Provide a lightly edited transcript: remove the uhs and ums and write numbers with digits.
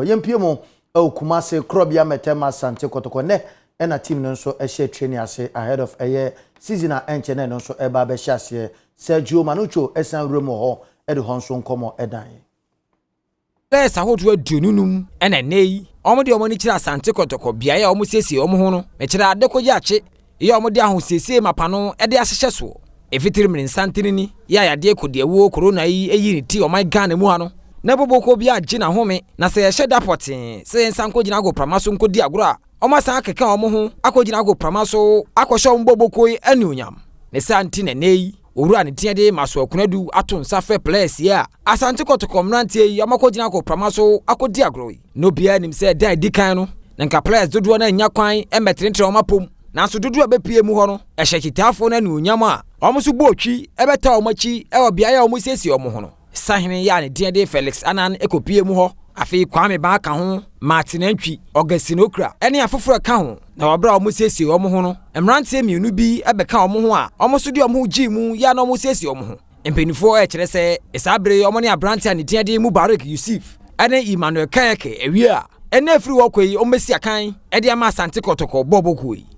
Yempiemo Kumase Krobia Metema Asante Kotoko ne ena team no nso ehye training ase ahead of season enchene no nso eba be hyase Sergio Manucho esan remo ho e de honso nkomo edan. Let's ahodo adununum ena nei omode omoni kira Asante Kotoko bia ya omosiesie omho no me kira adekoje ache ya omode ahosiesie mapano e de ahyehye so efitiri min santini ya yade kodiewo corona yi eyi ti o my Ghana mu ano na boboko bia agi na home na se ye hyeda potin se nsanko gina go pramaso nkodi agora omasan akeka omho akogina go pramaso akosho mboboko ani onyam ne santini nei owura ne tiade maso akunadu ato nsa fe place ya Asante Kotoko mrantie yi amakogina go pramaso akodi agoro no bia nim se dan dikan no na nka place dodo na nya kwan emetrentre omapom na so dodo abepie mu ho no ehye kitafo na ani onyam a omuso botwi ebeta omachi e obia ya omusiesie omho no sahene ya ne tiade Felix anan ekopie mu ho afi kwame ba ka ho Martin Antwi Ogasinokra ene afoforo ka ho na wabra omusiesie omho no emrantie mienu bi ebeka omho a omuso de omho gi mu ya na omusiesie omho empenifo e kire se esabre omone abrantie ne tiade mu Barak Yusuf ene Emmanuel Kayeke ewia ene afiri wokoi omesi akan e de ama Asante Kotoko bobokoi